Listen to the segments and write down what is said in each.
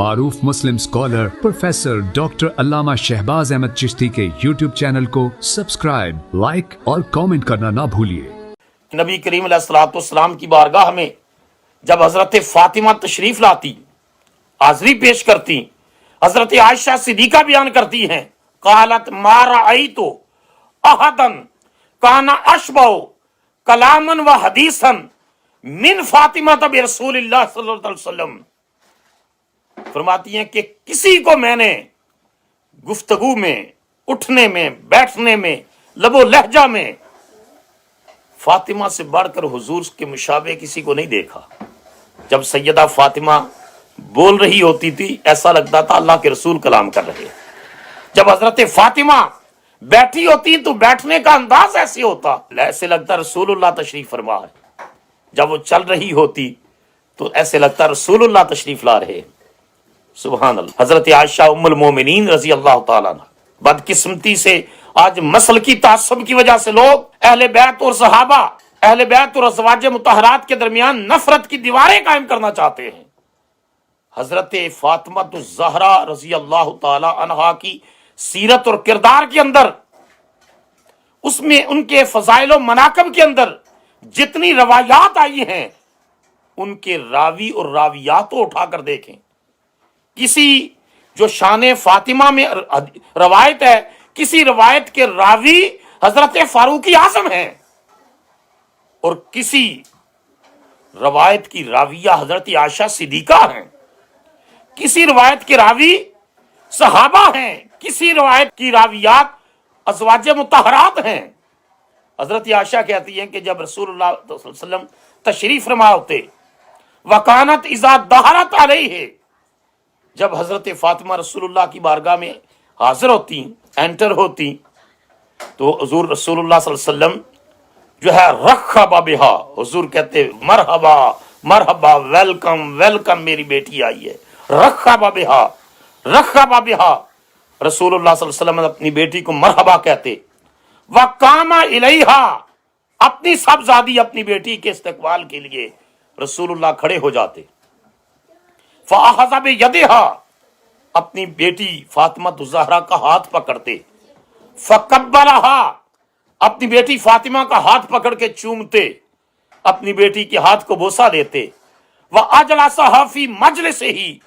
معروف مسلم scholar professor doctor علامہ شہباز احمد چشتی کے YouTube channel کو سبسکرائب، لائک اور کامنٹ کرنا نہ بھولیے۔ نبی کریم علیہ الصلوۃ والسلام کی بارگاہ میں جب حضرت فاطمہ تشریف لاتی، حاضری پیش کرتی، حضرت عائشہ صدیقہ بیان کرتی ہیں، قالت ما رأیت احدا کان اشبہ کلاما و حدیثا من فاطمہ برسول اللہ صلی اللہ علیہ وسلم، فرماتی ہیں کہ کسی کو میں نے گفتگو میں، اٹھنے میں، بیٹھنے میں، لب و لہجہ میں فاطمہ سے بڑھ کر حضور کے مشابہ کسی کو نہیں دیکھا۔ جب سیدہ فاطمہ بول رہی ہوتی تھی ایسا لگتا تھا اللہ کے رسول کلام کر رہے۔ جب حضرت فاطمہ بیٹھی ہوتی تو بیٹھنے کا انداز ایسے ہوتا، ایسے لگتا رسول اللہ تشریف فرما ہے۔ جب وہ چل رہی ہوتی تو ایسے لگتا رسول اللہ تشریف لا رہے۔ سبحان اللہ۔ حضرت عائشہ ام المومنین رضی اللہ تعالیٰ عنہ، بدقسمتی سے آج مسل کی تعصب کی وجہ سے لوگ اہل بیت اور صحابہ، اہل بیت اور ازواج مطہرات کے درمیان نفرت کی دیواریں قائم کرنا چاہتے ہیں۔ حضرت فاطمہ الزہرا رضی اللہ تعالی عنہا کی سیرت اور کردار کے اندر، اس میں ان کے فضائل و مناقب کے اندر جتنی روایات آئی ہیں، ان کے راوی اور راویات کو اٹھا کر دیکھیں۔ کسی جو شان فاطمہ میں روایت ہے، کسی روایت کے راوی حضرت فاروق اعظم ہیں، اور کسی روایت کی راویہ حضرت عائشہ صدیقہ ہیں، کسی روایت کے راوی صحابہ ہیں، کسی روایت کی راویات ازواج مطہرات ہیں۔ حضرت عائشہ کہتی ہیں کہ جب رسول اللہ صلی اللہ علیہ وسلم تشریف فرما ہوتے، وکانت اذا دہرت علیہ، جب حضرت فاطمہ رسول اللہ کی بارگاہ میں حاضر ہوتی، انٹر ہوتی، تو حضور رسول اللہ صلی اللہ علیہ وسلم جو ہے رحب بہا، حضور کہتے مرحبا مرحبا، ویلکم ویلکم، میری بیٹی آئی ہے۔ رحب بہا رحب بہا، رسول اللہ صلی اللہ علیہ وسلم اپنی بیٹی کو مرحبا کہتے۔ وقام الیہا، اپنی صاحبزادی اپنی بیٹی کے استقبال کے لیے رسول اللہ کھڑے ہو جاتے۔ فاخذ بیدہا، اپنی بیٹی فاطمہ الزہرا کا ہاتھ پکڑتے۔ فقبلہا، اپنی بیٹی فاطمہ کا ہاتھ پکڑ کے چومتے، اپنی بیٹی کے ہاتھ کو بوسہ دیتے۔ وَأَجْلَسَهَا فِي مَجْلِسِهِ،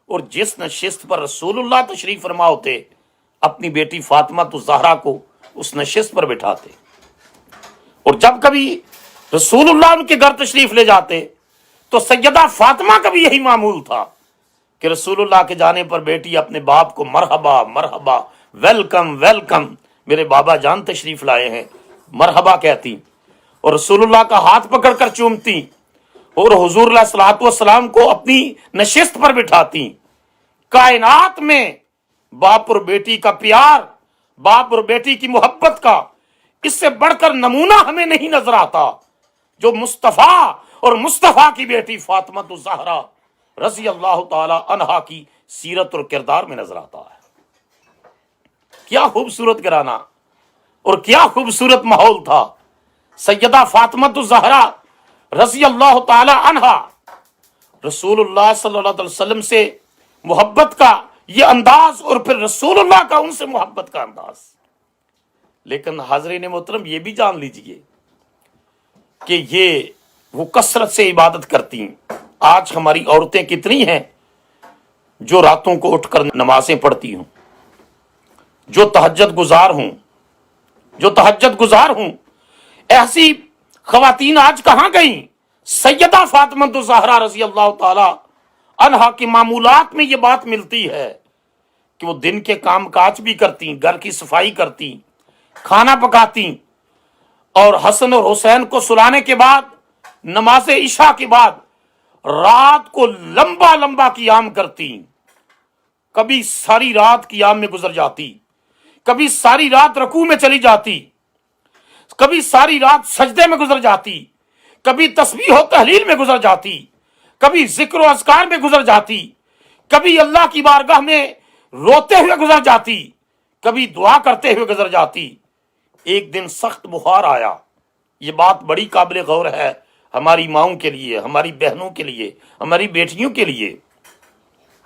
اور جس نشست پر رسول اللہ تشریف فرما ہوتے، اپنی بیٹی فاطمہ الزہرا کو اس نشست پر بٹھاتے۔ اور جب کبھی رسول اللہ ان کے گھر تشریف لے جاتے تو سیدہ فاطمہ کا بھی یہی معمول تھا کہ رسول اللہ کے جانے پر بیٹی اپنے باپ کو مرحبا مرحبا، ویلکم ویلکم، میرے بابا جان تشریف لائے ہیں، مرحبا کہتی، اور رسول اللہ کا ہاتھ پکڑ کر چومتی، اور حضور علیہ الصلوۃ والسلام کو اپنی نشست پر بٹھاتی۔ کائنات میں باپ اور بیٹی کا پیار، باپ اور بیٹی کی محبت کا اس سے بڑھ کر نمونہ ہمیں نہیں نظر آتا جو مصطفیٰ اور مصطفیٰ کی بیٹی فاطمہ الزہرا رضی اللہ تعالی عنہا کی سیرت اور کردار میں نظر آتا ہے۔ کیا خوبصورت گھرانہ اور کیا خوبصورت ماحول تھا۔ سیدہ فاطمہ الزہرا رضی اللہ تعالی عنہا، رسول اللہ صلی اللہ علیہ وسلم سے محبت کا یہ انداز، اور پھر رسول اللہ کا ان سے محبت کا انداز۔ لیکن حاضرین محترم یہ بھی جان لیجئے کہ یہ وہ کثرت سے عبادت کرتی ہیں۔ آج ہماری عورتیں کتنی ہیں جو راتوں کو اٹھ کر نمازیں پڑھتی ہوں، جو تہجد گزار ہوں، جو تہجد گزار ہوں۔ ایسی خواتین آج کہاں گئیں؟ سیدہ فاطمہ الزہرا رضی اللہ تعالی عنہا کی معمولات میں یہ بات ملتی ہے کہ وہ دن کے کام کاج بھی کرتی، گھر کی صفائی کرتی، کھانا پکاتی، اور حسن اور حسین کو سلانے کے بعد نماز عشاء کے بعد رات کو لمبا لمبا قیام کرتی۔ کبھی ساری رات قیام میں گزر جاتی، کبھی ساری رات رکوع میں چلی جاتی، کبھی ساری رات سجدے میں گزر جاتی، کبھی تسبیح و تحلیل میں گزر جاتی، کبھی ذکر و اذکار میں گزر جاتی، کبھی اللہ کی بارگاہ میں روتے ہوئے گزر جاتی، کبھی دعا کرتے ہوئے گزر جاتی۔ ایک دن سخت بخار آیا، یہ بات بڑی قابل غور ہے ہماری ماؤں کے لیے، ہماری بہنوں کے لیے، ہماری بیٹیوں کے لیے۔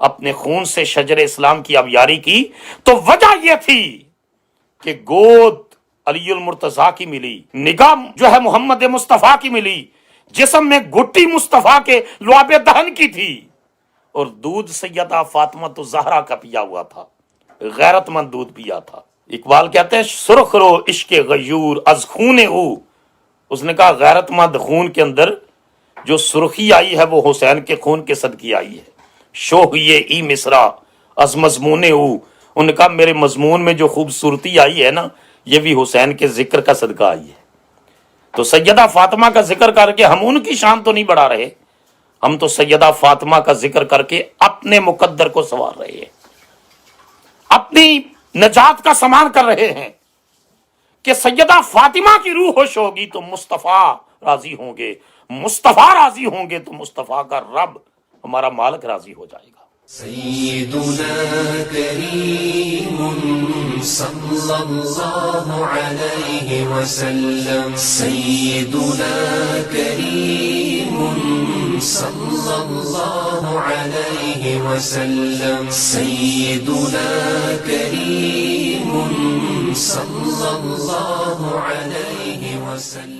اپنے خون سے شجر اسلام کی آبیاری کی تو وجہ یہ تھی کہ گود علی المرتضیٰ کی ملی، نگاہ جو ہے محمد مصطفیٰ کی ملی، جسم میں گھٹی مصطفیٰ کے لعاب دہن کی تھی، اور دودھ سیدہ فاطمہ تو زہرا کا پیا ہوا تھا، غیرت مند دودھ پیا تھا۔ اقبال کہتے ہیں سرخ رو عشق غیور از خون او، اس نے کہا غیرت مند خون کے اندر جو سرخی آئی ہے وہ حسین کے خون کے صدقے آئی ہے۔ شوہ یہ ای مصرا از مضمون او، انہوں نے کہا میرے مضمون میں جو خوبصورتی آئی ہے نا یہ بھی حسین کے ذکر کا صدقہ آئی ہے۔ تو سیدہ فاطمہ کا ذکر کر کے ہم ان کی شان تو نہیں بڑھا رہے، ہم تو سیدہ فاطمہ کا ذکر کر کے اپنے مقدر کو سنوار رہے ہیں، اپنی نجات کا سامان کر رہے ہیں کہ سیدہ فاطمہ کی روح خوش ہوگی تو مصطفیٰ راضی ہوں گے، مصطفیٰ راضی ہوں گے تو مصطفیٰ کا رب ہمارا مالک راضی ہو جائے گا۔ سیدنا کریم صلی اللہ علیہ وسلم، سیدنا کریم صلی اللہ علیہ وسلم، سیدنا کریم صلی اللہ علیہ وسلم۔